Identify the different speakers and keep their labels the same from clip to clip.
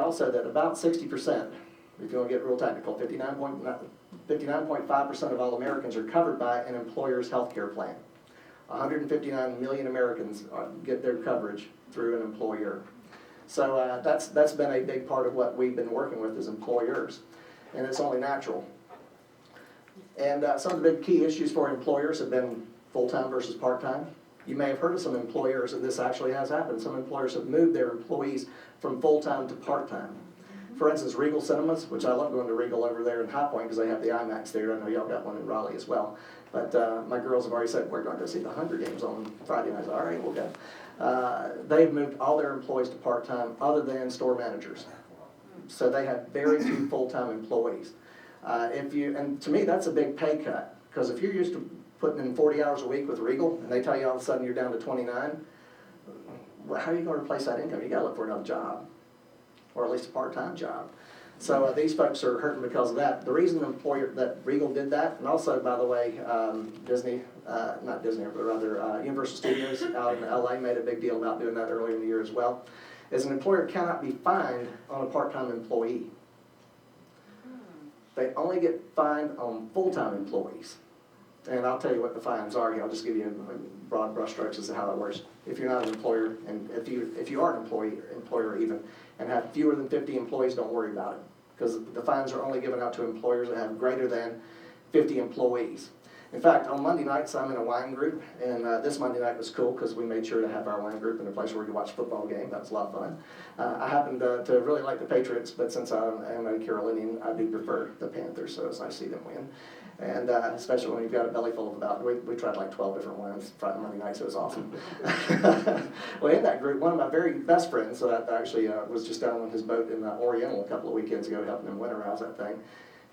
Speaker 1: also that about 60%, if you want to get real technical, 59.5% of all Americans are covered by an employer's health care plan. 159 million Americans get their coverage through an employer. So that's been a big part of what we've been working with as employers, and it's only natural. And some of the big key issues for employers have been full-time versus part-time. You may have heard of some employers, and this actually has happened. Some employers have moved their employees from full-time to part-time. For instance, Regal Cinemas, which I love going to Regal over there in High Point because they have the IMAX theater. I know y'all got one in Raleigh as well. But my girls have already said, we're going to go see the Hunger Games on Friday night. I said, all right, we'll go. They've moved all their employees to part-time other than store managers. So they have very few full-time employees. And to me, that's a big pay cut. Because if you're used to putting in 40 hours a week with Regal, and they tell you all of a sudden you're down to 29, well, how are you going to replace that income? You got to look for another job, or at least a part-time job. So these folks are hurting because of that. The reason that Regal did that, and also, by the way, Universal Studios out in LA made a big deal about doing that earlier in the year as well, is an employer cannot be fined on a part-time employee. They only get fined on full-time employees. And I'll tell you what the fines are. I'll just give you broad brushstrokes as to how that works. If you're not an employer, and if you are an employer even, and have fewer than 50 employees, don't worry about it. Because the fines are only given out to employers that have greater than 50 employees. In fact, on Monday nights, I'm in a wine group, and this Monday night was cool because we made sure to have our wine group in a place where we could watch a football game. That was a lot of fun. I happen to really like the Patriots, but since I am a Carolinian, I do prefer the Panthers, so it's nice to see them win. And especially when you've got a belly full of we tried like 12 different wines Friday, Monday night, so it was awesome. Well, in that group, one of my very best friends, so that actually was just down on his boat in Oriental a couple of weekends ago, helping him winterize that thing.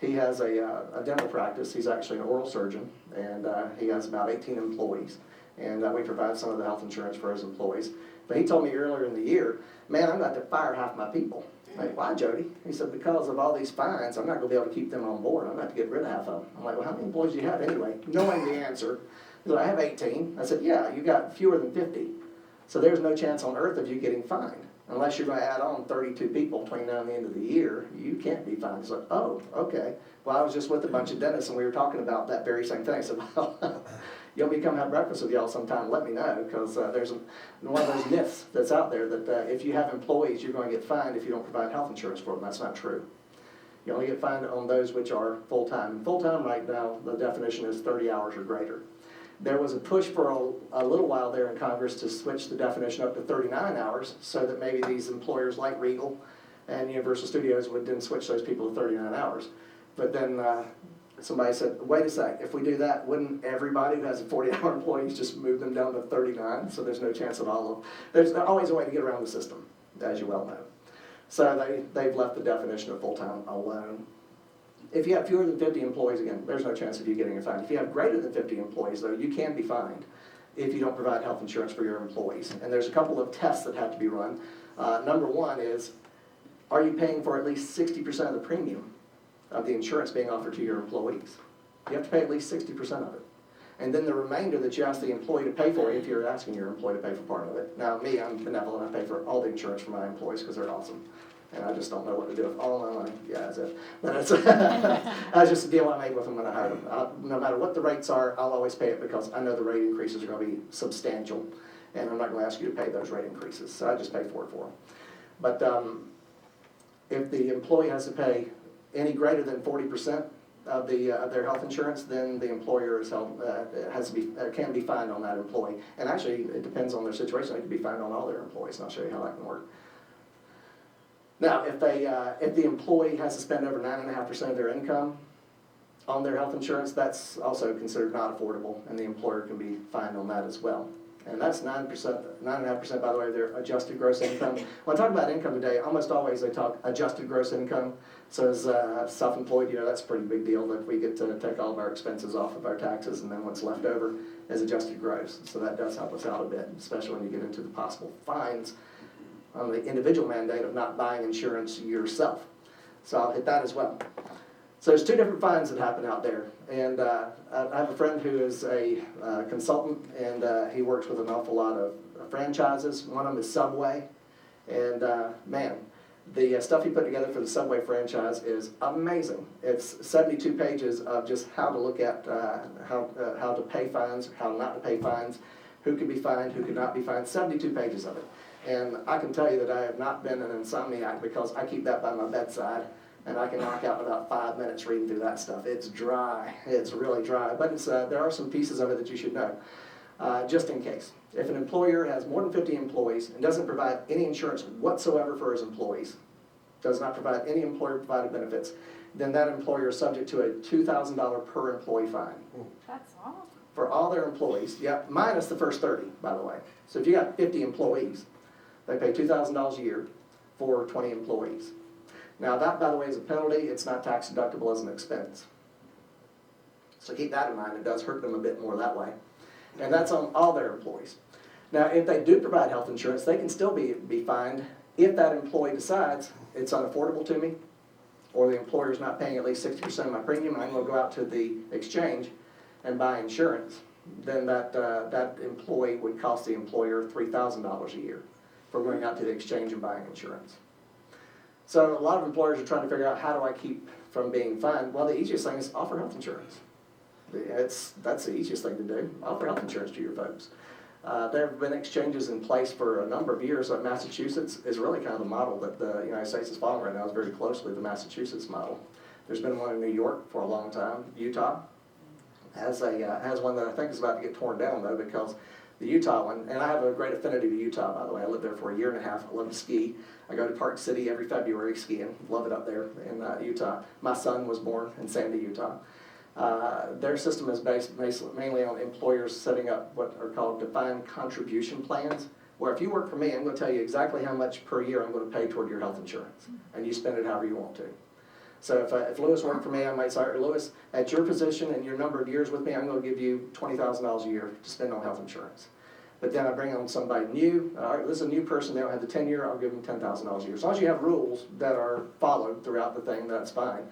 Speaker 1: He has a dental practice. He's actually an oral surgeon, and he has about 18 employees. And we provide some of the health insurance for his employees. But he told me earlier in the year, man, I'm going to fire half my people. I'm like, why, Jody? He said, because of all these fines, I'm not going to be able to keep them on board. I'm going to have to get rid of half of them. I'm like, well, how many employees do you have anyway? Knowing the answer. He said, I have 18. I said, yeah, you got fewer than 50. So there's no chance on earth of you getting fined. Unless you're going to add on 32 people between now and the end of the year, you can't be fined. He's like, oh, okay. Well, I was just with a bunch of dentists, and we were talking about that very same thing. I said, well, you want me to come have breakfast with y'all sometime, let me know, because there's one of those myths that's out there that if you have employees, you're going to get fined if you don't provide health insurance for them. That's not true. You only get fined on those which are full-time. Full-time right now, the definition is 30 hours or greater. There was a push for a little while there in Congress to switch the definition up to 39 hours so that maybe these employers like Regal and Universal Studios would then switch those people to 39 hours. But then somebody said, wait a sec, if we do that, wouldn't everybody who has a 40-hour employees just move them down to 39? So there's no chance at all of, there's always a way to get around the system, as you well know. So they've left the definition of full-time alone. If you have fewer than 50 employees, again, there's no chance of you getting a fine. If you have greater than 50 employees, though, you can be fined if you don't provide health insurance for your employees. And there's a couple of tests that have to be run. Number one is, are you paying for at least 60% of the premium of the insurance being offered to your employees? You have to pay at least 60% of it. And then the remainder that you ask the employee to pay for, if you're asking your employee to pay for part of it. Now, me, I'm benevolent. I pay for all the insurance for my employees because they're awesome. And I just don't know what to do with all my money. Yeah, that's it. But that's just a deal I made with them when I hired them. No matter what the rates are, I'll always pay it because I know the rate increases are going to be substantial. And I'm not going to ask you to pay those rate increases. So I just pay for it for them. But if the employee has to pay any greater than 40% of their health insurance, then the employer is can be fined on that employee. And actually, it depends on their situation. They can be fined on all their employees, and I'll show you how that can work. Now, if the employee has to spend over 9.5% of their income on their health insurance, that's also considered not affordable, and the employer can be fined on that as well. And that's 9.5%, by the way, their adjusted gross income. When I talk about income today, almost always they talk adjusted gross income. So as self-employed, that's a pretty big deal that we get to take all of our expenses off of our taxes, and then what's left over is adjusted gross. So that does help us out a bit, especially when you get into the possible fines on the individual mandate of not buying insurance yourself. So I'll hit that as well. So there's two different fines that happen out there. And I have a friend who is a consultant, and he works with an awful lot of franchises. One of them is Subway. And man, The stuff he put together for the Subway franchise is amazing. It's 72 pages of just how to look at how to pay fines, how not to pay fines, who can be fined, who could not be fined, 72 pages of it. And I can tell you that I have not been an insomniac because I keep that by my bedside, and I can knock out in about 5 minutes reading through that stuff. It's dry, it's really dry, but it's, there are some pieces of it that you should know, just in case. If an employer has more than 50 employees and doesn't provide any insurance whatsoever for his employees, does not provide any employer-provided benefits, then that employer is subject to a $2,000 per employee fine.
Speaker 2: That's awesome.
Speaker 1: For all their employees, yeah, minus the first 30, by the way. So if you got 50 employees, they pay $2,000 a year for 20 employees. Now that, by the way, is a penalty. It's not tax deductible as an expense. So keep that in mind. It does hurt them a bit more that way. And that's on all their employees. Now, if they do provide health insurance, they can still be fined if that employee decides it's unaffordable to me, or the employer's not paying at least 60% of my premium, and I'm going to go out to the exchange and buy insurance. Then that employee would cost the employer $3,000 a year for going out to the exchange and buying insurance. So a lot of employers are trying to figure out, how do I keep from being fined? Well, the easiest thing is offer health insurance. That's the easiest thing to do. Offer health insurance to your folks. There have been exchanges in place for a number of years. Massachusetts is really kind of the model that the United States is following right now. It's very closely the Massachusetts model. There's been one in New York for a long time. Utah has one that I think is about to get torn down, though, because the Utah one, and I have a great affinity to Utah, by the way. I lived there for a year and a half. I love to ski. I go to Park City every February skiing. Love it up there in Utah. My son was born in Sandy, Utah. Their system is based mainly on employers setting up what are called defined contribution plans, where if you work for me, I'm going to tell you exactly how much per year I'm going to pay toward your health insurance, and you spend it however you want to. So if Lewis worked for me, I might say, Lewis, at your position and your number of years with me, I'm going to give you $20,000 a year to spend on health insurance. But then I bring on somebody new. All right, this is a new person. They don't have the tenure. I'll give them $10,000 a year. As long as you have rules that are followed throughout the thing, that's fine.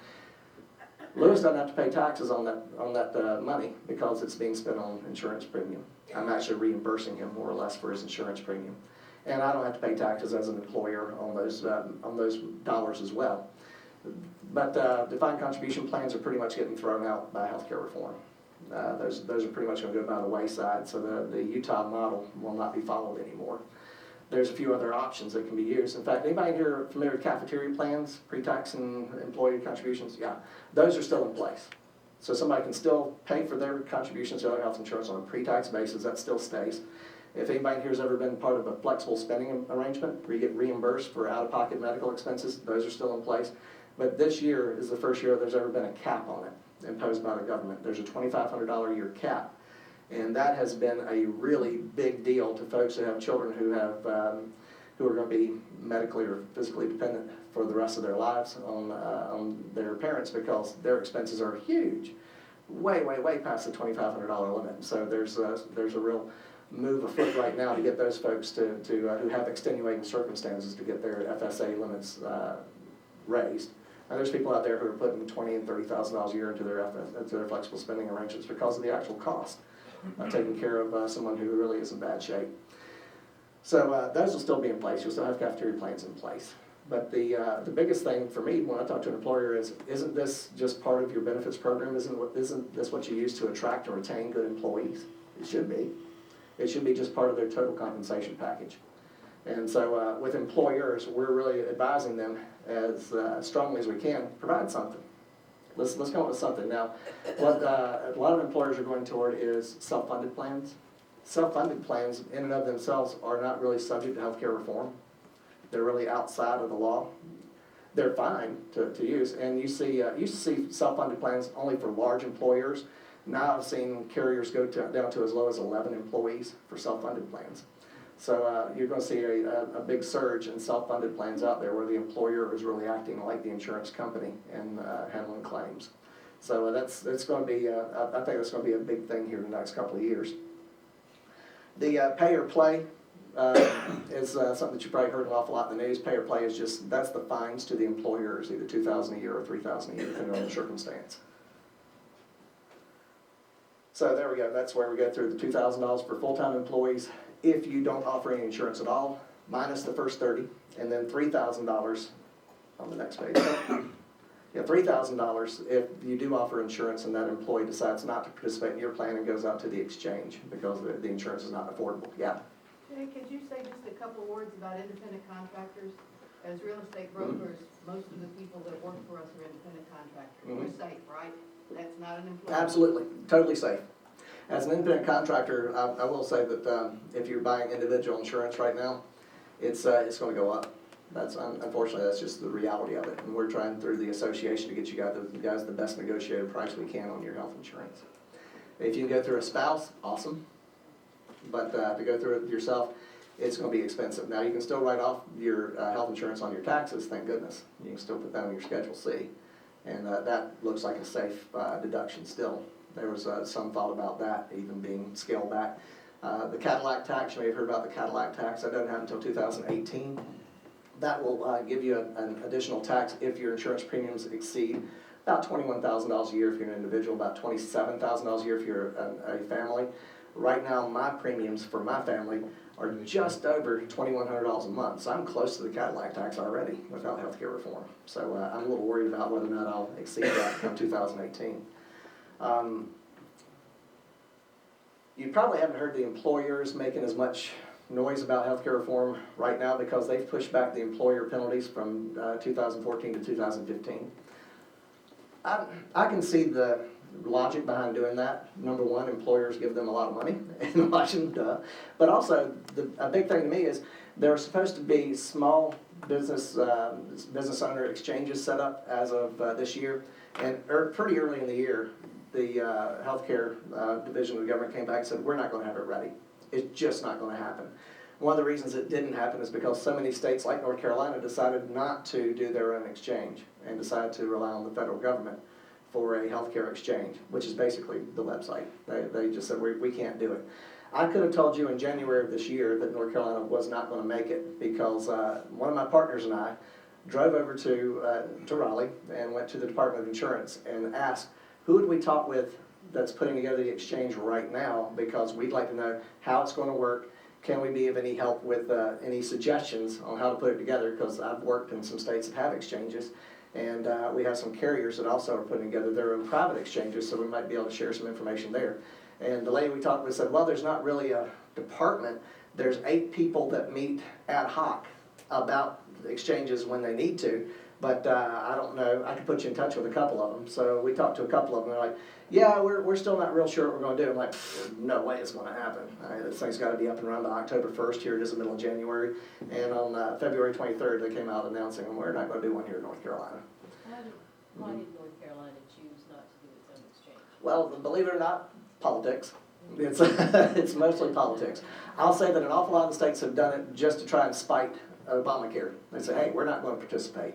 Speaker 1: Lewis doesn't have to pay taxes on that money because it's being spent on insurance premium. I'm actually reimbursing him more or less for his insurance premium, and I don't have to pay taxes as an employer on those dollars as well. But defined contribution plans are pretty much getting thrown out by healthcare reform. Those are pretty much going to go by the wayside, so the Utah model will not be followed anymore. There's a few other options that can be used. In fact, anybody here familiar with cafeteria plans, pre-tax and employee contributions? Yeah, those are still in place. So somebody can still pay for their contributions to other health insurance on a pre-tax basis. That still stays. If anybody here has ever been part of a flexible spending arrangement where you get reimbursed for out-of-pocket medical expenses, those are still in place. But this year is the first year there's ever been a cap on it imposed by the government. There's a $2,500 a year cap. And that has been a really big deal to folks who have children who are going to be medically or physically dependent for the rest of their lives on their parents, because their expenses are huge, way past the $2,500 limit. So there's a real move afoot right now to get those folks who have extenuating circumstances to get their FSA limits raised. And there's people out there who are putting $20,000 and $30,000 a year into their flexible spending arrangements because of the actual cost of taking care of someone who really is in bad shape. So those will still be in place. You'll still have cafeteria plans in place. But the biggest thing for me when I talk to an employer is, isn't this just part of your benefits program? Isn't this what you use to attract and retain good employees? It should be. It should be just part of their total compensation package. And so with employers, we're really advising them as strongly as we can, provide something. Let's come up with something. Now, what a lot of employers are going toward is self-funded plans. Self-funded plans in and of themselves are not really subject to healthcare reform. They're really outside of the law. They're fine to use, and you used to see self-funded plans only for large employers. Now I've seen carriers go down to as low as 11 employees for self-funded plans. So you're going to see a big surge in self-funded plans out there where the employer is really acting like the insurance company and handling claims. So that's going to be, I think that's going to be a big thing here in the next couple of years. The pay or play is something that you probably heard an awful lot in the news. Pay or play is just, that's the fines to the employers, either $2,000 a year or $3,000 a year, depending on the circumstance. So there we go. That's where we go through the $2,000 for full-time employees if you don't offer any insurance at all, minus the first 30, and then $3,000 on the next page. Yeah, $3,000 if you do offer insurance and that employee decides not to participate in your plan and goes out to the exchange because the insurance is not affordable. Yeah.
Speaker 2: Jay, could you say just a couple words about independent contractors? As real estate brokers, most of the people that work for us are independent contractors. We're safe, right? That's not an employer.
Speaker 1: Absolutely, totally safe. As an independent contractor, I will say that if you're buying individual insurance right now, it's going to go up. That's unfortunately, that's just the reality of it. And we're trying through the association to get you guys the best negotiated price we can on your health insurance. If you can go through a spouse, awesome. But to go through it yourself, it's going to be expensive. Now, you can still write off your health insurance on your taxes, thank goodness. You can still put that on your Schedule C. And that looks like a safe deduction still. There was some thought about that even being scaled back. The Cadillac tax, you may have heard about the Cadillac tax. That doesn't happen until 2018. That will give you an additional tax if your insurance premiums exceed about $21,000 a year if you're an individual, about $27,000 a year if you're a family. Right now, my premiums for my family are just over $2,100 a month. So I'm close to the Cadillac tax already without healthcare reform. So I'm a little worried about whether or not I'll exceed that come 2018. You probably haven't heard the employers making as much noise about healthcare reform right now because they've pushed back the employer penalties from 2014 to 2015. I can see the logic behind doing that. Number one, employers give them a lot of money in Washington, but also a big thing to me is there are supposed to be small business owner exchanges set up as of this year, and pretty early in the year, the healthcare division of the government came back and said, we're not going to have it ready. It's just not going to happen. One of the reasons it didn't happen is because so many states like North Carolina decided not to do their own exchange and decided to rely on the federal government for a healthcare exchange, which is basically the website. They just said, we can't do it. I could have told you in January of this year that North Carolina was not going to make it because one of my partners and I drove over to Raleigh and went to the Department of Insurance and asked, who would we talk with that's putting together the exchange right now, because we'd like to know how it's going to work. Can we be of any help with any suggestions on how to put it together, because I've worked in some states that have exchanges, and we have some carriers that also are putting together their own private exchanges, so we might be able to share some information there. And the lady we talked with said, well, there's not really a department. There's 8 people that meet ad hoc about exchanges when they need to, but I don't know. I could put you in touch with a couple of them. So we talked to a couple of them. They're like, yeah, we're still not real sure what we're going to do. I'm like, no way it's going to happen. This thing's got to be up and running by October 1st. Here it is in the middle of January. And on February 23rd, they came out announcing, well, we're not going to do one here in North Carolina.
Speaker 3: Why did North Carolina choose not to do its own exchange?
Speaker 1: Well, believe it or not, politics. It's mostly politics. I'll say that an awful lot of the states have done it just to try and spite Obamacare. They say, hey, we're not going to participate.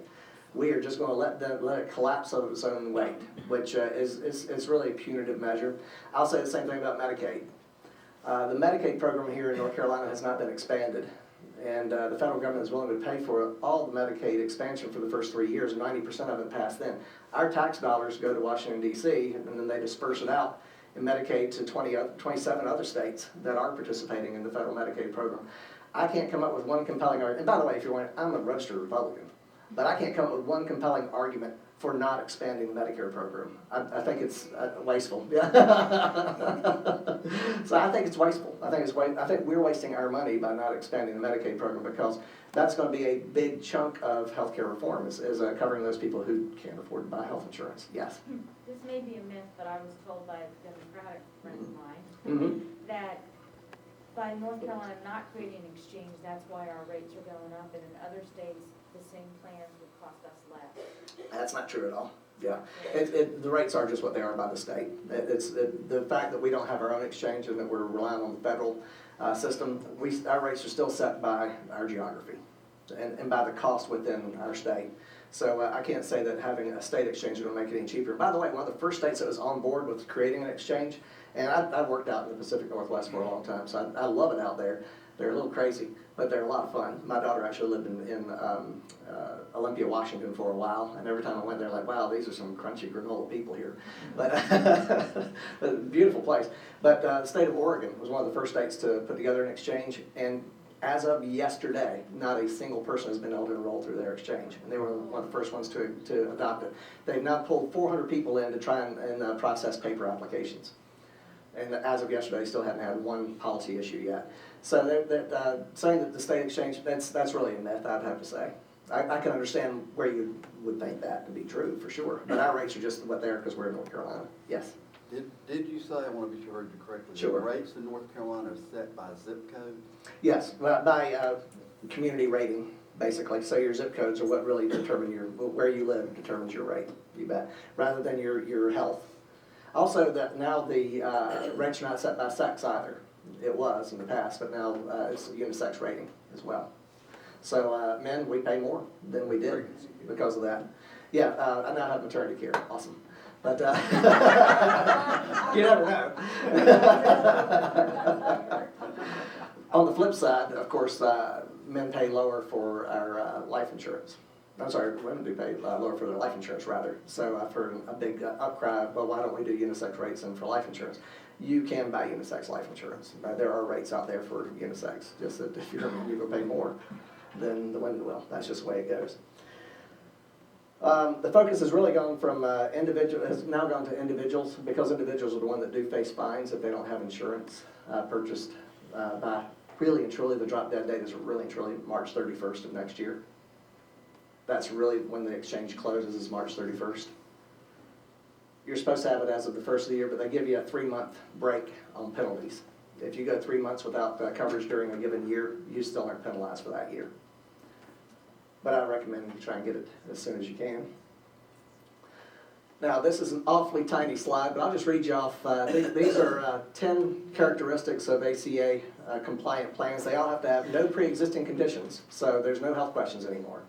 Speaker 1: We are just going to let it collapse of its own weight, which is really a punitive measure. I'll say the same thing about Medicaid. The Medicaid program here in North Carolina has not been expanded, and the federal government is willing to pay for all the Medicaid expansion for the first 3 years, and 90% of it passed then. Our tax dollars go to Washington, D.C., and then they disperse it out in Medicaid to 27 other states that are participating in the federal Medicaid program. I can't come up with one compelling argument. And by the way, if you're wondering, I'm a registered Republican. But I can't come up with one compelling argument for not expanding the Medicare program. I think it's wasteful. So I think it's wasteful. I think we're wasting our money by not expanding the Medicaid program, because that's going to be a big chunk of healthcare reform is covering those people who can't afford to buy health insurance. Yes?
Speaker 3: This may be a myth, but I was told by a Democratic friend of mine that by North Carolina not creating an exchange, that's why our rates are going up, and in other states the same plans would cost us less.
Speaker 1: That's not true at all. Yeah, the rates are just what they are by the state. The fact that we don't have our own exchange and that we're relying on the federal system, our rates are still set by our geography and by the cost within our state. So I can't say that having a state exchange is going to make it any cheaper. By the way, one of the first states that was on board with creating an exchange, and I've worked out in the Pacific Northwest for a long time, so I love it out there. They're a little crazy, but they're a lot of fun. My daughter actually lived in Olympia, Washington for a while, and every time I went there, like, wow, these are some crunchy granola people here. But a beautiful place. But the state of Oregon was one of the first states to put together an exchange, and As of yesterday, not a single person has been able to enroll through their exchange, and they were one of the first ones to adopt it. They've now pulled 400 people in to try and process paper applications. And as of yesterday, still hadn't had one policy issue yet. So saying that the state exchange, that's really a myth, I'd have to say. I can understand where you would think that to be true, for sure. But our rates are just what they are because we're in North Carolina. Yes?
Speaker 4: Did you say, I want to be sure I heard you correctly,
Speaker 1: Sure.
Speaker 4: the rates in North Carolina are set by zip code?
Speaker 1: Yes, by community rating, basically. So your zip codes are what really determine where you live determines your rate, you bet, rather than your health. Also, that now the rates are not set by sex either. It was in the past, but now it's a unisex rating as well. So men, we pay more than we did because of that. Yeah, I now have maternity care. Awesome. But you never know. On the flip side, of course, men pay lower for our life insurance. I'm sorry, women do pay lower for their life insurance, rather. So I've heard a big outcry, well, why don't we do unisex rates and for life insurance? You can buy unisex life insurance. There are rates out there for unisex, just that if you're a man, you're going to pay more than the women will. That's just the way it goes. The focus has really gone from has now gone to individuals, because individuals are the ones that do face fines if they don't have insurance purchased by really and truly, the drop dead date is really and truly March 31st of next year. That's really when the exchange closes, is March 31st. You're supposed to have it as of the first of the year, but they give you a 3-month break on penalties. If you go 3 months without coverage during a given year, you still aren't penalized for that year. But I recommend you try and get it as soon as you can. Now, this is an awfully tiny slide, but I'll just read you off. These are 10 characteristics of ACA compliant plans. They all have to have no pre-existing conditions, so there's no health questions anymore.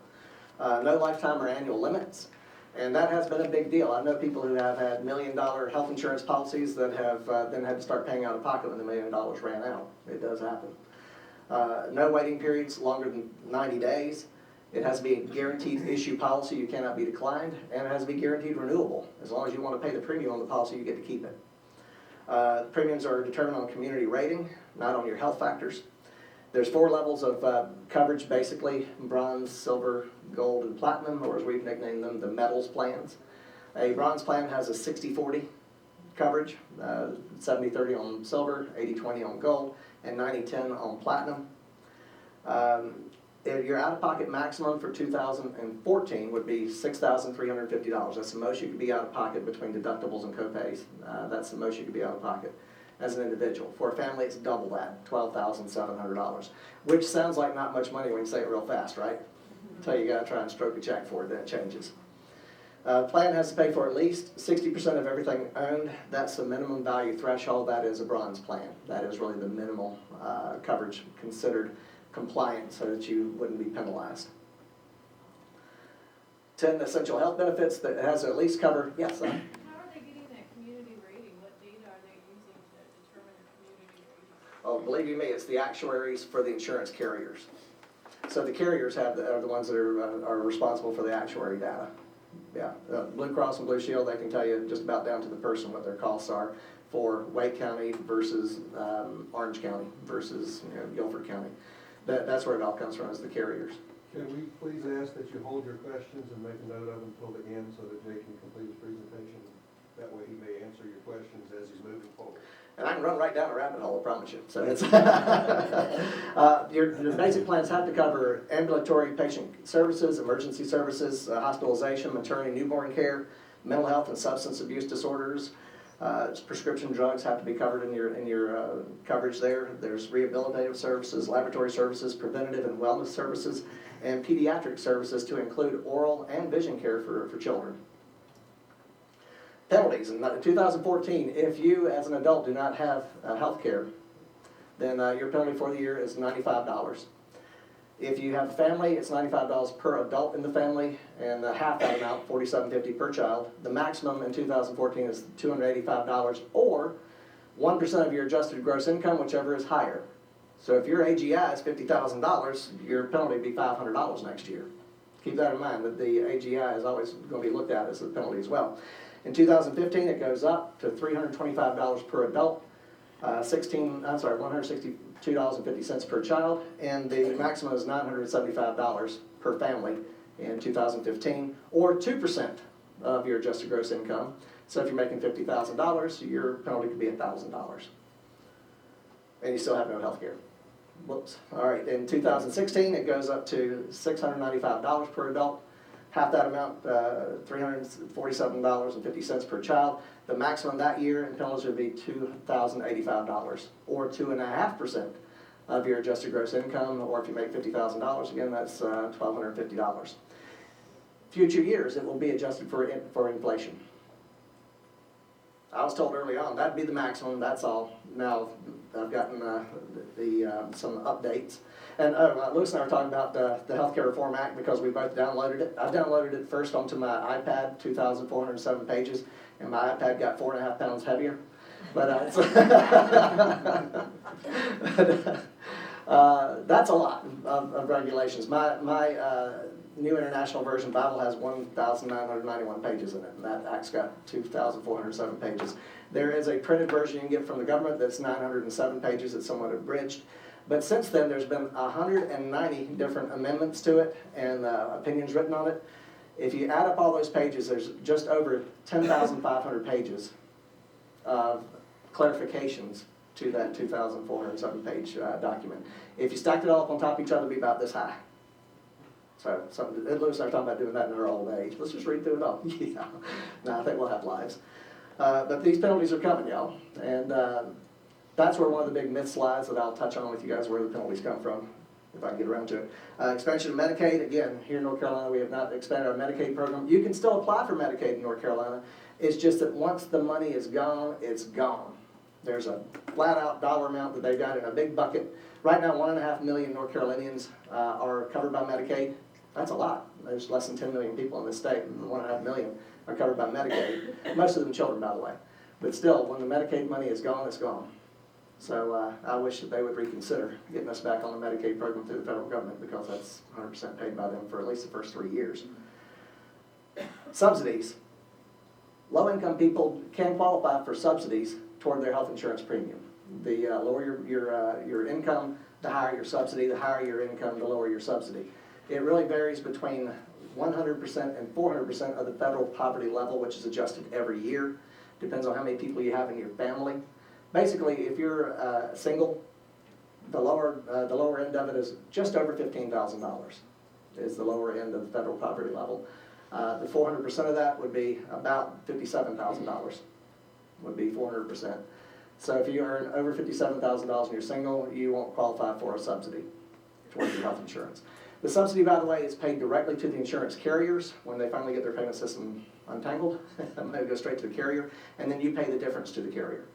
Speaker 1: No lifetime or annual limits, and that has been a big deal. I know people who have had $1 million health insurance policies that have then had to start paying out of pocket when the $1 million ran out. It does happen. No waiting periods longer than 90 days. It has to be a guaranteed issue policy. You cannot be declined, and it has to be guaranteed renewable. As long as you want to pay the premium on the policy, you get to keep it. Premiums are determined on community rating, not on your health factors. There's 4 levels of coverage, basically: bronze, silver, gold, and platinum, or as we've nicknamed them, the metals plans. A bronze plan has a 60-40 coverage, 70-30 on silver, 80-20 on gold, and 90-10 on platinum. Your out-of-pocket maximum for 2014 would be $6,350. That's the most you could be out of pocket between deductibles and copays. That's the most you could be out of pocket as an individual. For a family, it's double that, $12,700, which sounds like not much money when you say it real fast, right? Until you got to try and stroke a check for it, then it changes. Plan has to pay for at least 60% of everything owned. That's the minimum value threshold. That is a bronze plan. That is really the minimal coverage considered compliant so that you wouldn't be penalized. 10 essential health benefits that has to at least cover, yes,
Speaker 5: How are they getting that community rating? What data are they using to determine the community rating?
Speaker 1: Oh, believe you me, it's the actuaries for the insurance carriers. So the carriers are the ones that are responsible for the actuary data. Yeah, Blue Cross and Blue Shield, they can tell you just about down to the person what their costs are for Wake County versus Orange County versus Guilford County. That's where it all comes from, is the carriers.
Speaker 6: Can we please ask that you hold your questions and make a note of them until the end so that Jay can complete his presentation? That way he may answer your questions as he's moving forward.
Speaker 1: And I can run right down a rabbit hole, I promise you. So it's your basic plans have to cover ambulatory patient services, emergency services, hospitalization, maternity, newborn care, mental health and substance abuse disorders. Prescription drugs have to be covered in your coverage there. There's rehabilitative services, laboratory services, preventative and wellness services, and pediatric services to include oral and vision care for children. Penalties. In 2014, if you as an adult do not have health care, then your penalty for the year is $95. If you have a family, it's $95 per adult in the family, and half that amount, $47.50 per child. The maximum in 2014 is $285, or 1% of your adjusted gross income, whichever is higher. So if your AGI is $50,000, your penalty would be $500 next year. Keep that in mind, that the AGI is always going to be looked at as a penalty as well. In 2015, it goes up to $325 per adult, $160,000 $2.50 per child, and the maximum is $975 per family in 2015, or 2% of your adjusted gross income. So if you're making $50,000, your penalty could be $1,000. And you still have no health care. Whoops. All right, in 2016, it goes up to $695 per adult. Half that amount, $347.50 per child. The maximum that year in penalties would be $2,085, or 2.5% of your adjusted gross income, or if you make $50,000, again, that's $1,250. Future years, it will be adjusted for inflation. I was told early on that'd be the maximum. That's all. Now I've gotten some updates, and Louis and I were talking about the Healthcare Reform Act because we both downloaded it. I downloaded it first onto my iPad, 2,407 pages, and my iPad got 4.5 pounds heavier. But that's a lot of regulations. My New International Version Bible has 1,991 pages in it, and that Act's got 2,407 pages. There is a printed version you can get from the government that's 907 pages. It's somewhat abridged. But since then, there's been 190 different amendments to it and opinions written on it. If you add up all those pages, there's just over 10,500 pages of clarifications to that 2,407 page document. If you stacked it all up on top of each other, it'd be about this high. So Louis and I are talking about doing that in our old age. Let's just read through it all. Yeah. No, I think we'll have lives. But these penalties are coming, y'all. And that's where one of the big myths lies that I'll touch on with you guys, where the penalties come from, if I can get around to it. Expansion of Medicaid. Again, here in North Carolina, we have not expanded our Medicaid program. You can still apply for Medicaid in North Carolina. It's just that once the money is gone, it's gone. There's a flat-out dollar amount that they've got in a big bucket. Right now, 1.5 million North Carolinians are covered by Medicaid. That's a lot. There's less than 10 million people in this state, and 1.5 million are covered by Medicaid. Most of them children, by the way. But still, when the Medicaid money is gone, it's gone. So I wish that they would reconsider getting us back on the Medicaid program through the federal government, because that's 100% paid by them for at least the first 3 years. Subsidies. Low-income people can qualify for subsidies toward their health insurance premium. The lower your income, the higher your subsidy. The higher your income, the lower your subsidy. It really varies between 100% and 400% of the federal poverty level, which is adjusted every year. Depends on how many people you have in your family. Basically, if you're single, the lower end of it is just over $15,000 is the lower end of the federal poverty level. The 400% of that would be about $57,000, would be 400%. So if you earn over $57,000 and you're single, you won't qualify for a subsidy towards your health insurance. The subsidy, by the way, is paid directly to the insurance carriers when they finally get their payment system untangled. They go straight to the carrier, and then you pay the difference to the carrier.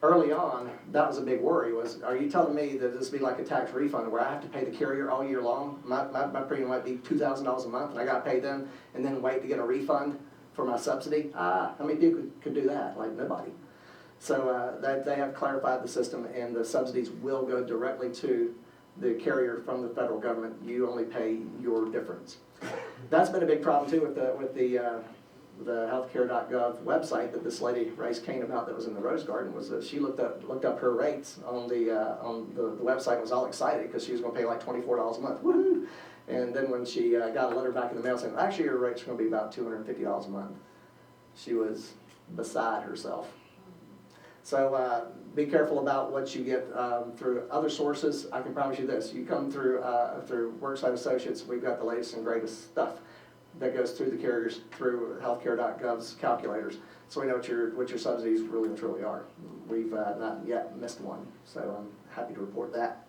Speaker 1: Early on, that was a big worry, was, are you telling me that this would be like a tax refund where I have to pay the carrier all year long? My premium might be $2,000 a month, and I got to pay them, and then wait to get a refund for my subsidy? How many people could do that? Like, nobody. So they have clarified the system, and the subsidies will go directly to the carrier from the federal government. You only pay your difference. That's been a big problem too with the healthcare.gov website that this lady raised Cain about, that was in the Rose Garden, was that she looked up her rates on the website and was all excited because she was going to pay like $24 a month. Woohoo! And then when she got a letter back in the mail saying, actually your rates are going to be about $250 a month, she was beside herself. So be careful about what you get through other sources. I can promise you this: you come through Worksite Associates, we've got the latest and greatest stuff that goes through the carriers, through healthcare.gov's calculators, so we know what your subsidies really and truly are. We've not yet missed one, so I'm happy to report that.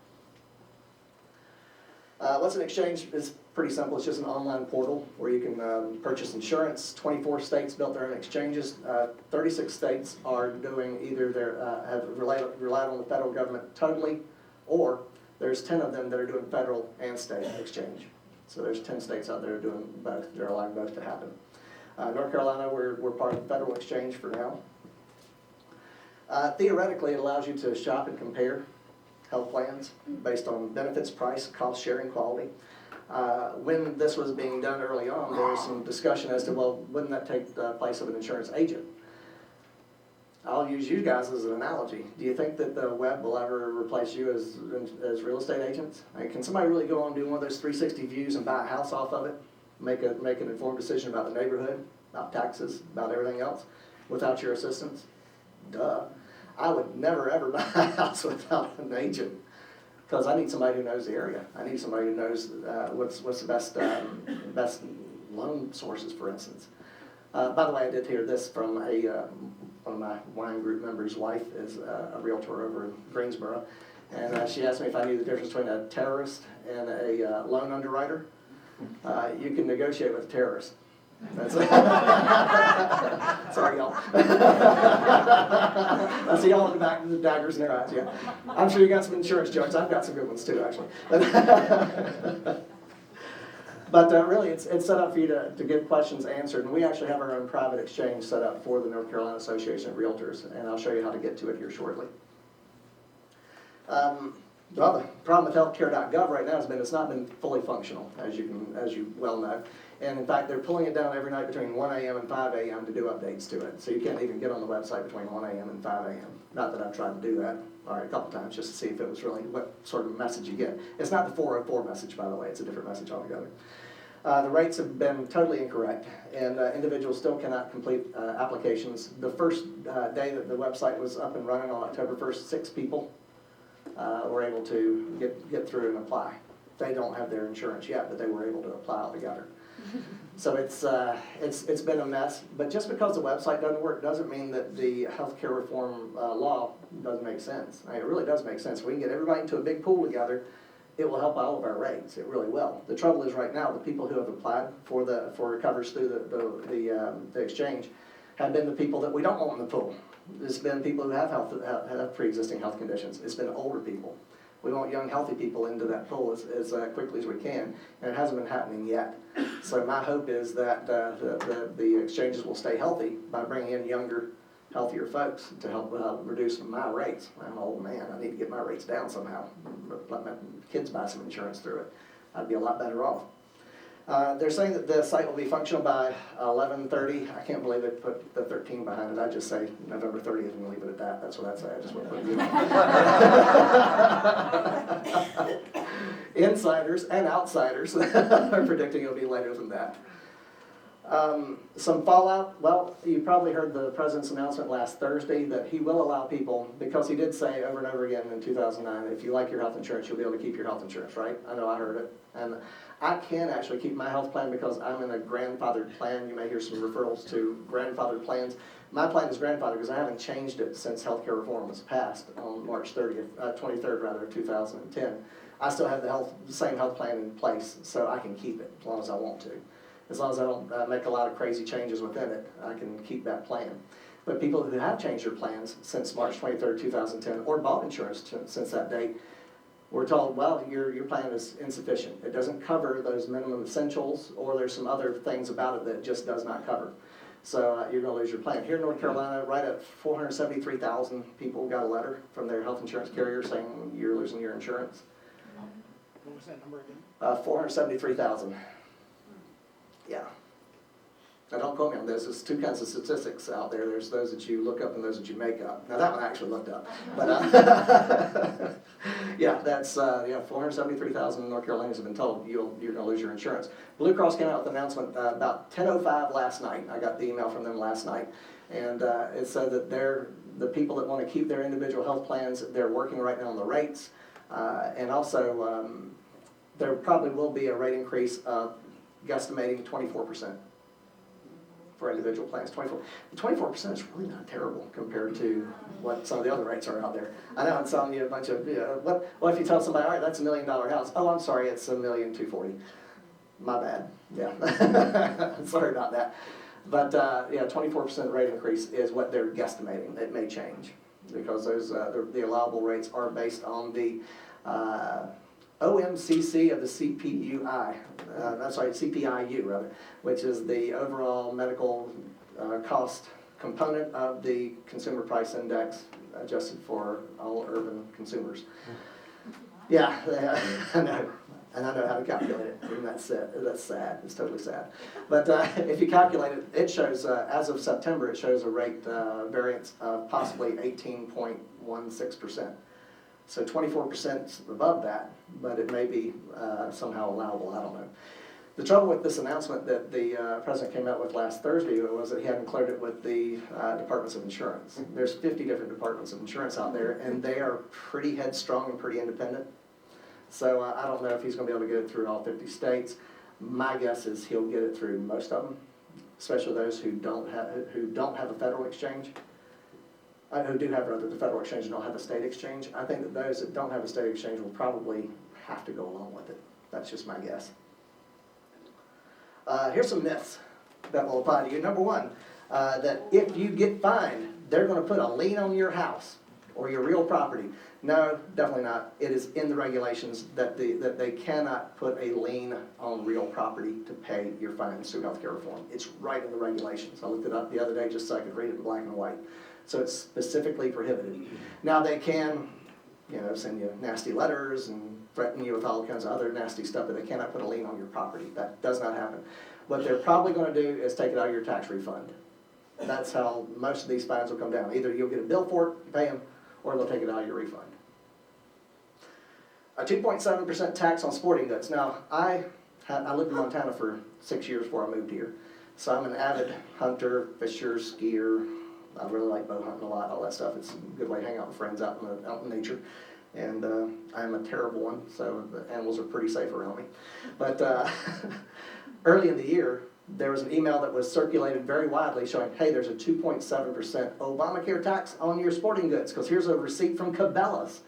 Speaker 1: What's an exchange? Is pretty simple. It's just an online portal where you can purchase insurance. 24 states built their own exchanges. 36 states are doing either have relied on the federal government totally, or there's 10 of them that are doing federal and state exchange. So there's 10 states out there doing both. They're allowing both to happen. North Carolina, we're part of the federal exchange for now. Theoretically, it allows you to shop and compare health plans based on benefits, price, cost sharing, quality. When this was being done early on, there was some discussion as to, well, wouldn't that take the place of an insurance agent? I'll use you guys as an analogy. Do you think that the web will ever replace you as real estate agents? I mean, can somebody really go on and do one of those 360 views and buy a house off of it? Make an informed decision about the neighborhood, about taxes, about everything else, without your assistance? Duh. I would never ever buy a house without an agent, because I need somebody who knows the area. I need somebody who knows what's the best loan sources, for instance. By the way, I did hear this from one of my wine group members' wife is a realtor over in Greensboro, and she asked me if I knew the difference between a terrorist and a loan underwriter. You can negotiate with a terrorist. That's sorry, y'all. I see y'all in the back with the daggers in their eyes, yeah. I'm sure you got some insurance jokes. I've got some good ones too, actually. But really, it's set up for you to get questions answered, and we actually have our own private exchange set up for the North Carolina Association of Realtors, and I'll show you how to get to it here shortly. Well, the problem with healthcare.gov right now has been it's not been fully functional, as you well know. And in fact, they're pulling it down every night between 1 a.m. and 5 a.m. to do updates to it. So you can't even get on the website between 1 a.m. and 5 a.m. Not that I've tried to do that, a couple times, just to see if it was really what sort of message you get. It's not the 404 message, by the way. It's a different message altogether. The rates have been totally incorrect, and individuals still cannot complete applications. The first day that the website was up and running on October 1st, 6 people were able to get through and apply. They don't have their insurance yet, but they were able to apply altogether. So it's been a mess, but just because the website doesn't work doesn't mean that the healthcare reform law doesn't make sense. I mean, it really does make sense. We can get everybody into a big pool together. It will help all of our rates. It really will. The trouble is right now the people who have applied for coverage through the exchange have been the people that we don't want in the pool. It's been people who have pre-existing health conditions. It's been older people. We want young, healthy people into that pool as quickly as we can, and it hasn't been happening yet. So my hope is that the exchanges will stay healthy by bringing in younger, healthier folks to help reduce my rates. I'm an old man. I need to get my rates down somehow. Let my kids buy some insurance through it. I'd be a lot better off. They're saying that the site will be functional by 11:30. I can't believe they put the 13 behind it. I just say November 30th and leave it at that. That's what I'd say. I just wouldn't put it in. Insiders and outsiders are predicting it'll be later than that. Some fallout. Well, you probably heard the president's announcement last Thursday that he will allow people, because he did say over and over again in 2009, if you like your health insurance, you'll be able to keep your health insurance, right? I know I heard it. And I can actually keep my health plan because I'm in a grandfathered plan. You may hear some referrals to grandfathered plans. My plan is grandfathered because I haven't changed it since healthcare reform was passed on March 23rd, 2010. I still have the same health plan in place, so I can keep it as long as I want to. As long as I don't make a lot of crazy changes within it, I can keep that plan. But people who have changed their plans since March 23rd, 2010, or bought insurance since that date, we're told, well, your plan is insufficient. It doesn't cover those minimum essentials, or there's some other things about it that it just does not cover. So you're going to lose your plan. Here in North Carolina, right at 473,000 people got a letter from their health insurance carrier saying you're losing your insurance.
Speaker 7: What was that number again?
Speaker 1: 473,000. Yeah. Now don't quote me on this. There's two kinds of statistics out there. There's those that you look up and those that you make up. Now that one I actually looked up. But yeah, that's 473,000 North Carolinians have been told you're going to lose your insurance. Blue Cross came out with an announcement about 10:05 last night. I got the email from them last night, and it said that the people that want to keep their individual health plans, they're working right now on the rates, and also there probably will be a rate increase of guesstimating 24%. For individual plans, 24% is really not terrible compared to what some of the other rates are out there. I know I'm telling you a bunch of, what if you tell somebody, all right, that's $1 million house. Oh, I'm sorry, it's $1,240,000. My bad, yeah. Sorry about that. But yeah, 24% rate increase is what they're guesstimating. It may change because those the allowable rates are based on the OMCC of the CPUI, CPIU rather, which is the overall medical cost component of the Consumer Price Index adjusted for all urban consumers. Yeah, I know. And I know how to calculate it, and that's sad, it's totally sad. But if you calculate it, it shows, as of September, it shows a rate variance of possibly 18.16%. So 24% above that, but it may be somehow allowable, I don't know. The trouble with this announcement that the president came out with last Thursday was that he hadn't cleared it with the departments of insurance. There's 50 different departments of insurance out there, and they are pretty headstrong and pretty independent. So I don't know if he's going to be able to get it through all 50 states. My guess is he'll get it through most of them, especially those who don't have a federal exchange. Who do have rather the federal exchange and don't have a state exchange. I think that those that don't have a state exchange will probably have to go along with it. That's just my guess. Here's some myths that will apply to you. Number one, that if you get fined, they're going to put a lien on your house or your real property. No, definitely not. It is in the regulations that they cannot put a lien on real property to pay your fines through healthcare reform. It's right in the regulations. I looked it up the other day just so I could read it in black and white. So it's specifically prohibited. Now they can, send you nasty letters and threaten you with all kinds of other nasty stuff, but they cannot put a lien on your property. That does not happen. What they're probably going to do is take it out of your tax refund. That's how most of these fines will come down. Either you'll get a bill for it, you pay them, or they'll take it out of your refund. A 2.7% tax on sporting goods. Now, I lived in Montana for 6 years before I moved here. So I'm an avid hunter, fisher, skier. I really like bow hunting a lot, all that stuff. It's a good way to hang out with friends out in nature. And I'm a terrible one, so the animals are pretty safe around me. But early in the year, there was an email that was circulated very widely showing, hey, there's a 2.7% Obamacare tax on your sporting goods, because here's a receipt from Cabela's,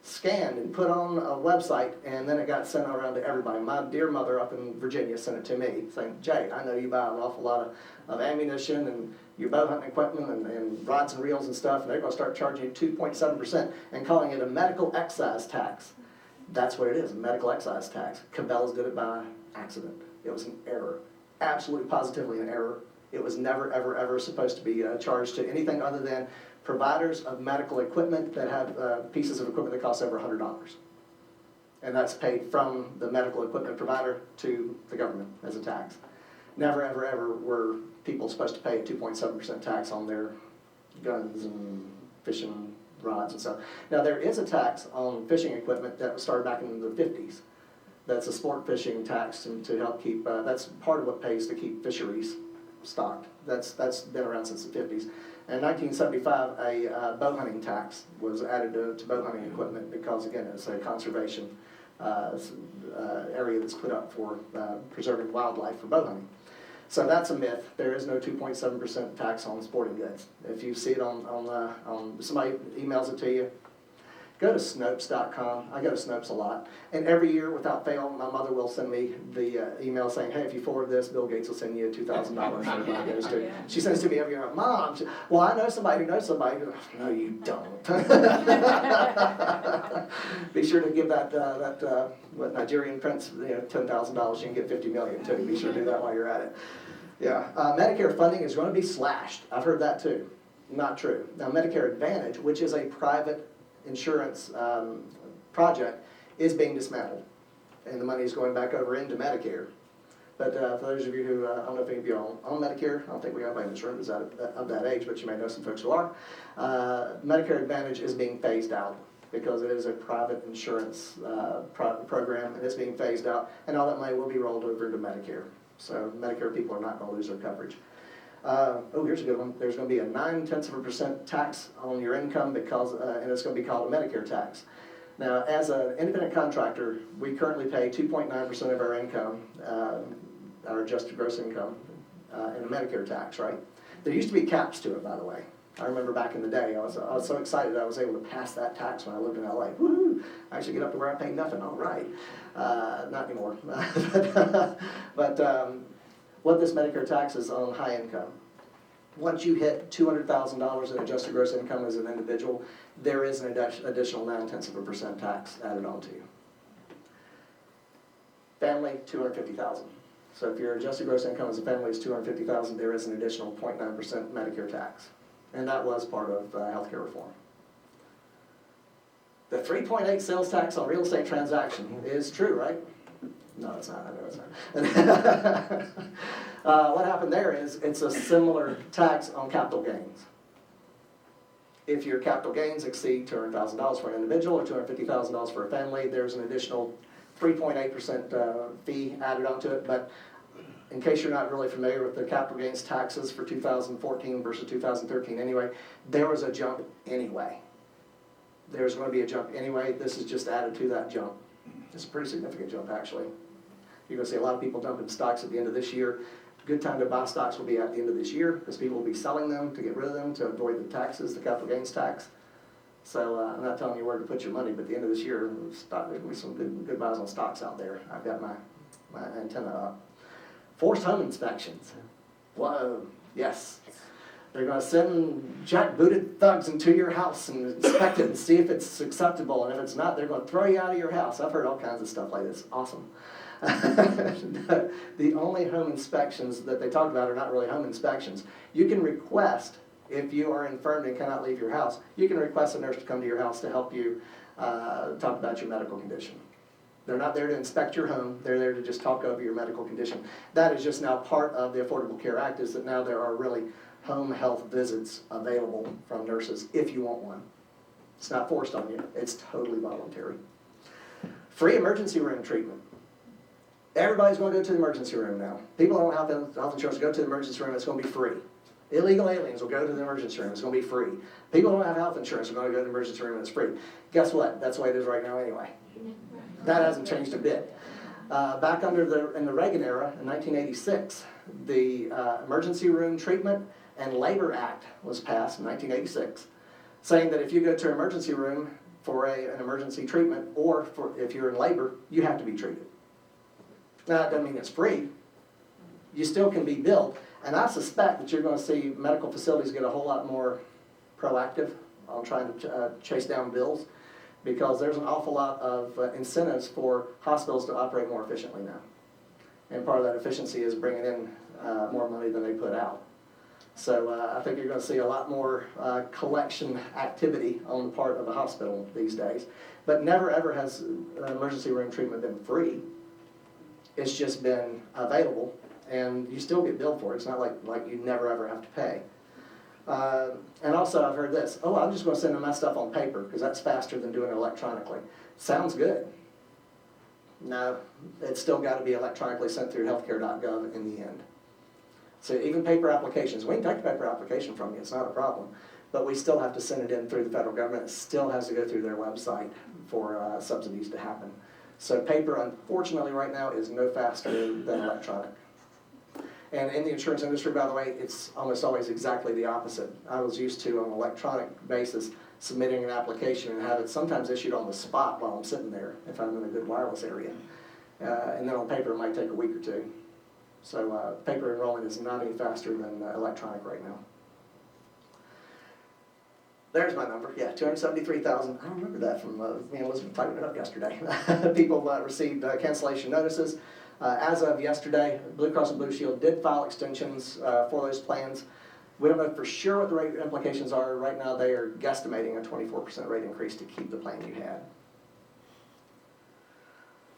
Speaker 1: scanned and put on a website, and then it got sent around to everybody. My dear mother up in Virginia sent it to me, saying, Jay, I know you buy an awful lot of ammunition and your bow hunting equipment and rods and reels and stuff, and they're going to start charging you 2.7% and calling it a medical excise tax. That's what it is, a medical excise tax. Cabela's did it by accident. It was an error. Absolutely positively an error. It was never, ever, ever supposed to be charged to anything other than providers of medical equipment that have pieces of equipment that cost over $100. And that's paid from the medical equipment provider to the government as a tax. Never, ever, ever were people supposed to pay a 2.7% tax on their guns and fishing rods and stuff. Now there is a tax on fishing equipment that was started back in the 50s. That's a sport fishing tax to help keep, that's part of what pays to keep fisheries stocked. That's been around since the 50s. In 1975, a bow hunting tax was added to bow hunting equipment because, again, it's a conservation area that's put up for preserving wildlife for bow hunting. So that's a myth. There is no 2.7% tax on sporting goods. If you see it on somebody emails it to you, go to Snopes.com. I go to Snopes a lot. And every year, without fail, my mother will send me the email saying, hey, if you forward this, Bill Gates will send you $2,000 whatever it goes to. She sends it to me every year. Mom, well, I know somebody who knows somebody. No, you don't. Be sure to give that Nigerian prince $10,000. You can get $50 million too. Be sure to do that while you're at it. Yeah, Medicare funding is going to be slashed. I've heard that too. Not true. Now, Medicare Advantage, which is a private insurance project, is being dismantled, and the money is going back over into Medicare. But for those of you who, I don't know if any of you are on Medicare, I don't think we have any in this room is of that age, but you may know some folks who are. Medicare Advantage is being phased out because it is a private insurance program, and it's being phased out, and all that money will be rolled over into Medicare. So Medicare people are not going to lose their coverage. Here's a good one. There's going to be a 0.9% tax on your income because, and it's going to be called a Medicare tax. Now, as an independent contractor, we currently pay 2.9% of our income, our adjusted gross income, in a Medicare tax, right? There used to be caps to it, by the way. I remember back in the day, I was so excited I was able to pass that tax when I lived in LA. Woo! I actually get up to where I pay nothing. All right. Not anymore. But what this Medicare tax is on high income. Once you hit $200,000 in adjusted gross income as an individual, there is an additional 0.9% tax added on to you. Family, $250,000. So if your adjusted gross income as a family is $250,000, there is an additional 0.9% Medicare tax. And that was part of healthcare reform. The 3.8 sales tax on real estate transaction is true, right? No, it's not, I know it's not. What happened there is, it's a similar tax on capital gains. If your capital gains exceed $200,000 for an individual or $250,000 for a family, there's an additional 3.8% fee added onto it. But in case you're not really familiar with the capital gains taxes for 2014 versus 2013 anyway, there was a jump anyway. There's going to be a jump anyway. This is just added to that jump. It's a pretty significant jump, actually. You're going to see a lot of people dumping stocks at the end of this year. Good time to buy stocks will be at the end of this year, because people will be selling them to get rid of them, to avoid the taxes, the capital gains tax. So I'm not telling you where to put your money, but at the end of this year, there's going to be some good buys on stocks out there. I've got my antenna up. Forced home inspections. Whoa, yes. They're going to send jackbooted thugs into your house and inspect it and see if it's acceptable. And if it's not, they're going to throw you out of your house. I've heard all kinds of stuff like this. Awesome. The only home inspections that they talk about are not really home inspections. You can request, if you are infirmed and cannot leave your house, you can request a nurse to come to your house to help you talk about your medical condition. They're not there to inspect your home, they're there to just talk over your medical condition. That is just now part of the Affordable Care Act, is that now there are really home health visits available from nurses if you want one. It's not forced on you, it's totally voluntary. Free emergency room treatment. Everybody's going to go to the emergency room now. People don't have health insurance, go to the emergency room, it's going to be free. Illegal aliens will go to the emergency room, it's going to be free. People who don't have health insurance are going to go to the emergency room and it's free. Guess what? That's the way it is right now anyway. That hasn't changed a bit. Back in the Reagan era, in 1986, the Emergency Room Treatment and Labor Act was passed in 1986, saying that if you go to an emergency room for an emergency treatment, or if you're in labor, you have to be treated. Now, that doesn't mean it's free. You still can be billed, and I suspect that you're going to see medical facilities get a whole lot more proactive on trying to chase down bills, because there's an awful lot of incentives for hospitals to operate more efficiently now. And part of that efficiency is bringing in more money than they put out. So I think you're going to see a lot more collection activity on the part of a hospital these days. But never ever has emergency room treatment been free. It's just been available, and you still get billed for it. It's not like you never ever have to pay. And also I've heard this, oh, I'm just going to send them my stuff on paper because that's faster than doing it electronically. Sounds good. No, it's still got to be electronically sent through healthcare.gov in the end. So even paper applications, we can take a paper application from you, it's not a problem. But we still have to send it in through the federal government. It still has to go through their website for subsidies to happen. So paper, unfortunately, right now is no faster than electronic. And in the insurance industry, by the way, it's almost always exactly the opposite. I was used to, on an electronic basis, submitting an application and have it sometimes issued on the spot while I'm sitting there, if I'm in a good wireless area. And then on paper, it might take a week or two. So paper enrollment is not any faster than electronic right now. There's my number, yeah, 273,000. I remember that from me and Elizabeth typing it up yesterday. People received cancellation notices. As of yesterday, Blue Cross and Blue Shield did file extensions for those plans. We don't know for sure what the rate implications are. Right now they are guesstimating a 24% rate increase to keep the plan you had.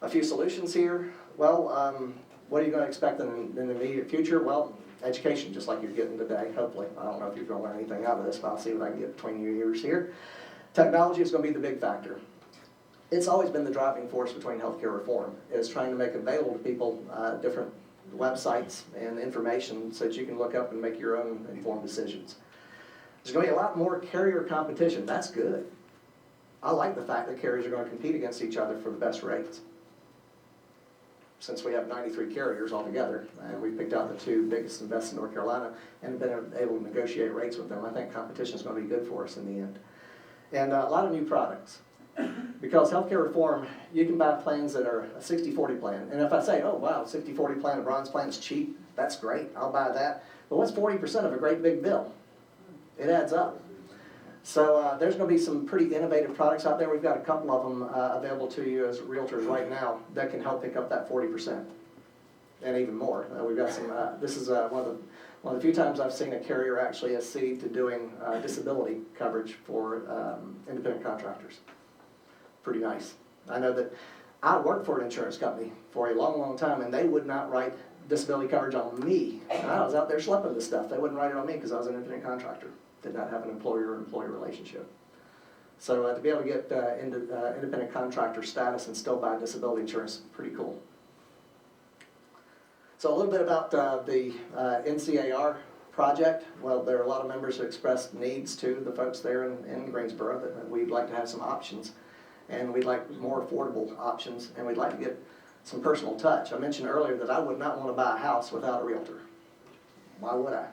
Speaker 1: A few solutions here. Well, what are you going to expect in the immediate future? Well, education, just like you're getting today, hopefully. I don't know if you're going to learn anything out of this, but I'll see what I can get between your ears here. Technology is going to be the big factor. It's always been the driving force between healthcare reform, is trying to make available to people different websites and information so that you can look up and make your own informed decisions. There's going to be a lot more carrier competition. That's good. I like the fact that carriers are going to compete against each other for the best rates. Since we have 93 carriers altogether, and we picked out the two biggest and best in North Carolina and have been able to negotiate rates with them, I think competition is going to be good for us in the end. And a lot of new products. Because healthcare reform, you can buy plans that are a 60-40 plan. And if I say, oh wow, 60-40 plan, a bronze plan is cheap, that's great, I'll buy that. But what's 40% of a great big bill? It adds up. So there's going to be some pretty innovative products out there. We've got a couple of them available to you as realtors right now that can help pick up that 40% and even more. We've got some, this is one of the few times I've seen a carrier actually accede to doing disability coverage for independent contractors. Pretty nice. I know that I worked for an insurance company for a long, long time, and they would not write disability coverage on me. And I was out there schlepping this stuff. They wouldn't write it on me because I was an independent contractor. Did not have an employer-employee relationship. So to be able to get independent contractor status and still buy disability insurance, pretty cool. So a little bit about the NCAR project. Well, there are a lot of members who expressed needs to the folks there in Greensboro that we'd like to have some options, and we'd like more affordable options, and we'd like to get some personal touch. I mentioned earlier that I would not want to buy a house without a realtor. Why would I?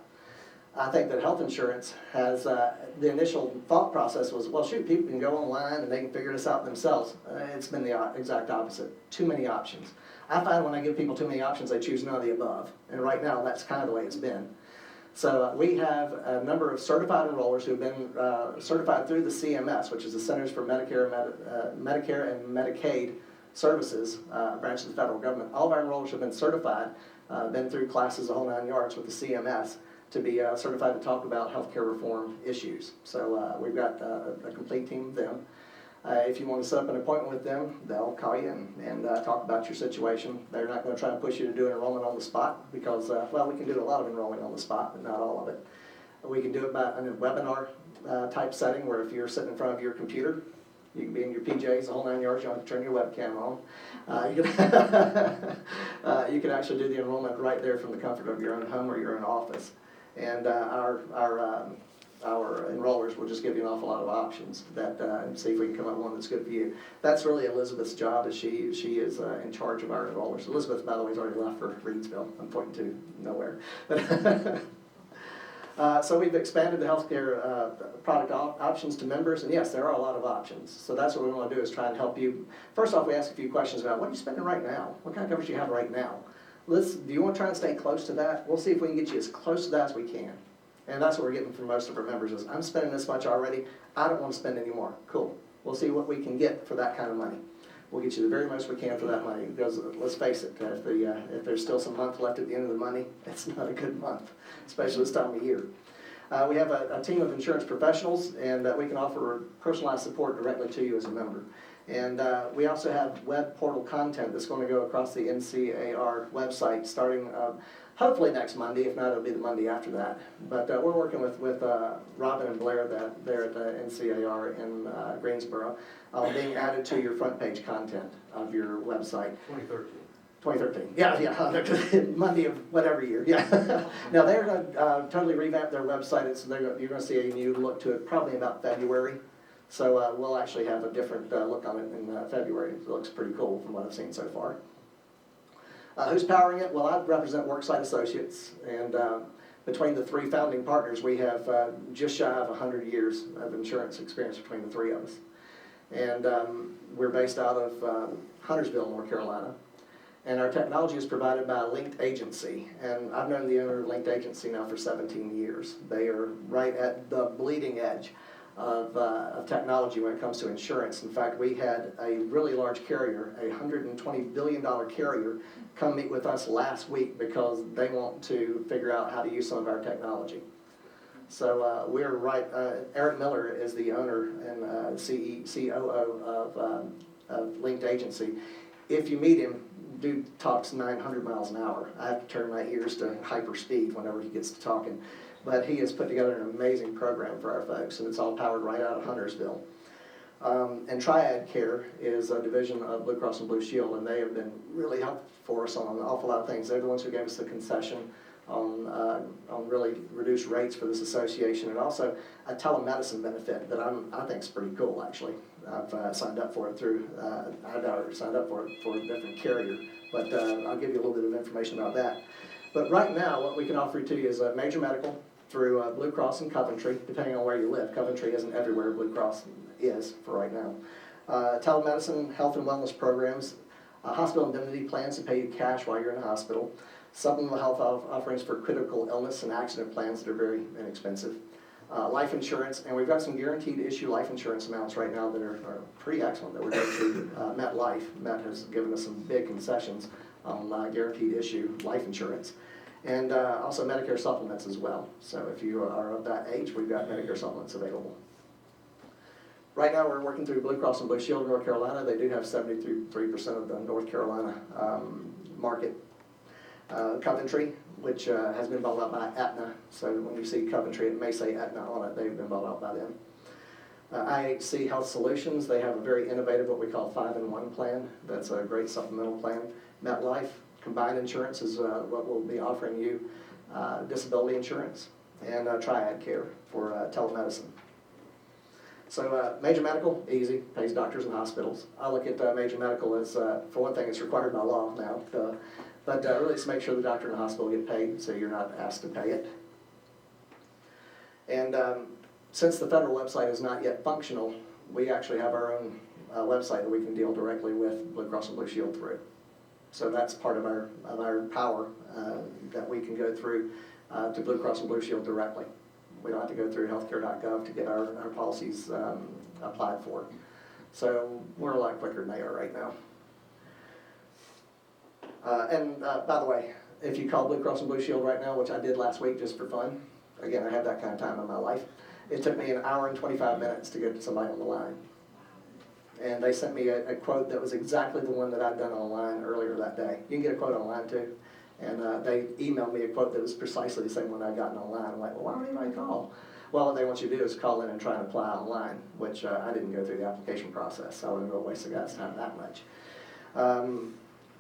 Speaker 1: I think that health insurance has, the initial thought process was, well, shoot, people can go online and they can figure this out themselves. It's been the exact opposite. Too many options. I find when I give people too many options, they choose none of the above. And right now, that's kind of the way it's been. So we have a number of certified enrollers who have been certified through the CMS, which is the Centers for Medicare and Medicaid Services, branch of the federal government. All of our enrollers have been certified, been through classes the whole 9 yards with the CMS to be certified to talk about healthcare reform issues. So we've got a complete team of them. If you want to set up an appointment with them, they'll call you and talk about your situation. They're not going to try to push you to do an enrollment on the spot because, well, we can do a lot of enrolling on the spot, but not all of it. We can do it by in a webinar type setting where if you're sitting in front of your computer, you can be in your PJs the whole 9 yards, you don't have to turn your webcam on. You can actually do the enrollment right there from the comfort of your own home or your own office. And our enrollers will just give you an awful lot of options that and see if we can come up with one that's good for you. That's really Elizabeth's job, is she is in charge of our enrollers. Elizabeth, by the way, has already left for Reedsville. I'm pointing to nowhere. So we've expanded the healthcare product options to members, and yes, there are a lot of options. So that's what we want to do, is try and help you. First off, we ask a few questions about what are you spending right now? What kind of coverage do you have right now? Do you want to try and stay close to that? We'll see if we can get you as close to that as we can. And that's what we're getting from most of our members is, I'm spending this much already, I don't want to spend any more. Cool. We'll see what we can get for that kind of money. We'll get you the very most we can for that money. Because let's face it, if there's still some month left at the end of the money, it's not a good month, especially this time of year. We have a team of insurance professionals, and we can offer personalized support directly to you as a member. And we also have web portal content that's going to go across the NCAR website starting hopefully next Monday. If not, it'll be the Monday after that. But we're working with Robin and Blair there at the NCAR in Greensboro, being added to your front page content of your website. 2013. Yeah, Monday of whatever year, yeah. Now they're going to totally revamp their website. You're going to see a new look to it probably about February. So we'll actually have a different look on it in February. It looks pretty cool from what I've seen so far. Who's powering it? Well, I represent Worksite Associates, and between the three founding partners, we have just shy of 100 years of insurance experience between the three of us. And we're based out of Huntersville, North Carolina. And our technology is provided by a linked agency. And I've known the owner of Linked Agency now for 17 years. They are right at the bleeding edge of technology when it comes to insurance. In fact, we had a really large carrier, a $120 billion carrier, come meet with us last week because they want to figure out how to use some of our technology. So we're right, Eric Miller is the owner and COO of Linked Agency. If you meet him, dude talks 900 miles an hour. I have to turn my ears to hyper speed whenever he gets to talking. But he has put together an amazing program for our folks, and it's all powered right out of Huntersville. And Triad Care is a division of Blue Cross and Blue Shield, and they have been really helpful for us on an awful lot of things. They're the ones who gave us the concession on really reduced rates for this association, and also a telemedicine benefit that I think is pretty cool, actually. I've signed up for it through, I'd already signed up for it for a different carrier, but I'll give you a little bit of information about that. But right now, what we can offer to you is a major medical through Blue Cross and Coventry, depending on where you live. Coventry isn't everywhere Blue Cross is for right now. Telemedicine, health and wellness programs, hospital indemnity plans to pay you cash while you're in the hospital, supplemental health offerings for critical illness and accident plans that are very inexpensive, life insurance, and we've got some guaranteed issue life insurance amounts right now that are pretty excellent that we're going through MetLife. Met has given us some big concessions on guaranteed issue life insurance. And also Medicare supplements as well. So if you are of that age, we've got Medicare supplements available. Right now, we're working through Blue Cross and Blue Shield of North Carolina. They do have 73% of the North Carolina market. Coventry, which has been bought out by Aetna. So when you see Coventry, it may say Aetna on it. They've been bought out by them. IHC Health Solutions, they have a very innovative, what we call 5-in-1 plan. That's a great supplemental plan. MetLife, combined insurance is what we'll be offering you, disability insurance, and Triad Care for telemedicine. So major medical, easy, pays doctors and hospitals. I look at major medical as, for one thing, it's required by law now, but really it's to make sure the doctor and the hospital get paid, so you're not asked to pay it. And since the federal website is not yet functional, we actually have our own website that we can deal directly with Blue Cross and Blue Shield through. So that's part of our power that we can go through to Blue Cross and Blue Shield directly. We don't have to go through healthcare.gov to get our policies applied for. So we're a lot quicker than they are right now. By the way, if you call Blue Cross and Blue Shield right now, which I did last week just for fun, again, I have that kind of time in my life, it took me an hour and 25 minutes to get somebody on the line. And they sent me a quote that was exactly the one that I'd done online earlier that day. You can get a quote online too. And they emailed me a quote that was precisely the same one I'd gotten online. I'm like, well, why don't anybody call? Well, what they want you to do is call in and try and apply online, which I didn't go through the application process. So I wouldn't go waste the guy's time that much.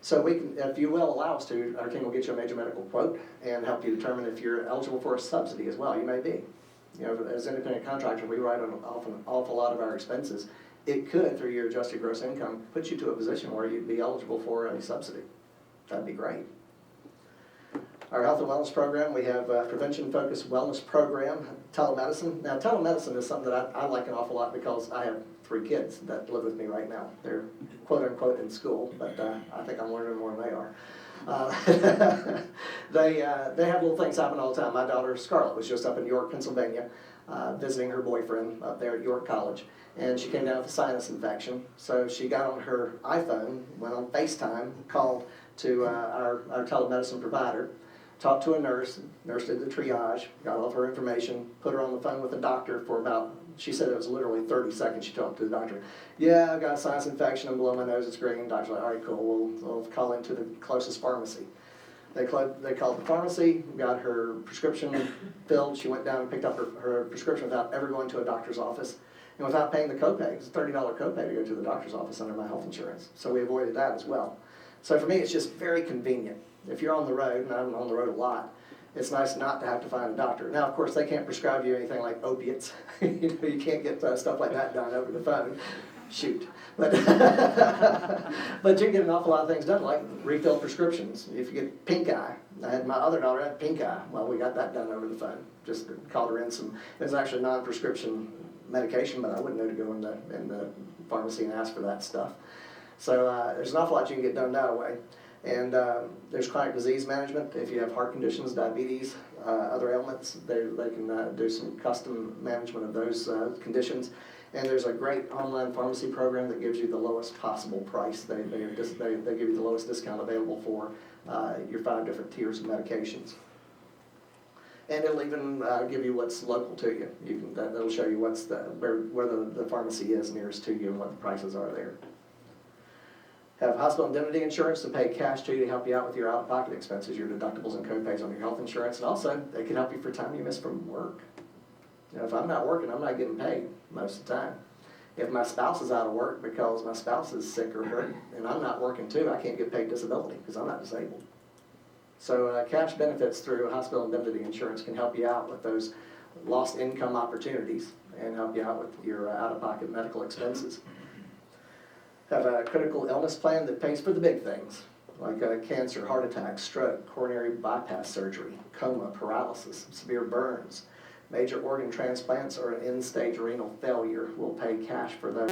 Speaker 1: So we can, if you will allow us to, our team will get you a major medical quote and help you determine if you're eligible for a subsidy as well. You may be. You know, as independent contractors, we write off an awful lot of our expenses. It could, through your adjusted gross income, put you to a position where you'd be eligible for a subsidy. That'd be great. Our health and wellness program, we have a prevention-focused wellness program, telemedicine. Now, telemedicine is something that I like an awful lot because I have 3 kids that live with me right now. They're quote-unquote in school, but I think I'm learning more than they are. They have little things happen all the time. My daughter Scarlett was just up in York, Pennsylvania, visiting her boyfriend up there at York College, and she came down with a sinus infection. So she got on her iPhone, went on FaceTime, called to our telemedicine provider, talked to a nurse. Nurse did the triage, got all of her information, put her on the phone with the doctor for about, she said it was literally 30 seconds she talked to the doctor. Yeah, I've got a sinus infection, I'm blowing my nose, it's green. Doctor's like, all right, cool, we'll call into the closest pharmacy. They called the pharmacy, got her prescription filled. She went down and picked up her prescription without ever going to a doctor's office and without paying the copay. It's a $30 copay to go to the doctor's office under my health insurance. So we avoided that as well. So for me, it's just very convenient. If you're on the road, and I'm on the road a lot, it's nice not to have to find a doctor. Now, of course, they can't prescribe you anything like opiates. You know, you can't get stuff like that done over the phone. Shoot. But, but you can get an awful lot of things done, like refill prescriptions. If you get pink eye, I had my other daughter had pink eye. Well, we got that done over the phone. Just called her in some, it was actually non-prescription medication, but I wouldn't know to go in the pharmacy and ask for that stuff. So there's an awful lot you can get done that way. And there's chronic disease management. If you have heart conditions, diabetes, other ailments, they can do some custom management of those conditions. And there's a great online pharmacy program that gives you the lowest possible price. They give you the lowest discount available for your 5 different tiers of medications. And it'll even give you what's local to you. That'll show you where the pharmacy is nearest to you and what the prices are there. Have hospital indemnity insurance to pay cash to you to help you out with your out-of-pocket expenses, your deductibles and co-pays on your health insurance. And also, they can help you for time you miss from work. You know, if I'm not working, I'm not getting paid most of the time. If my spouse is out of work because my spouse is sick or hurt, and I'm not working too, I can't get paid disability because I'm not disabled. So cash benefits through hospital indemnity insurance can help you out with those lost income opportunities and help you out with your out-of-pocket medical expenses. Have a critical illness plan that pays for the big things, like cancer, heart attack, stroke, coronary bypass surgery, coma, paralysis, severe burns, major organ transplants, or an end-stage renal failure. Will pay cash for those.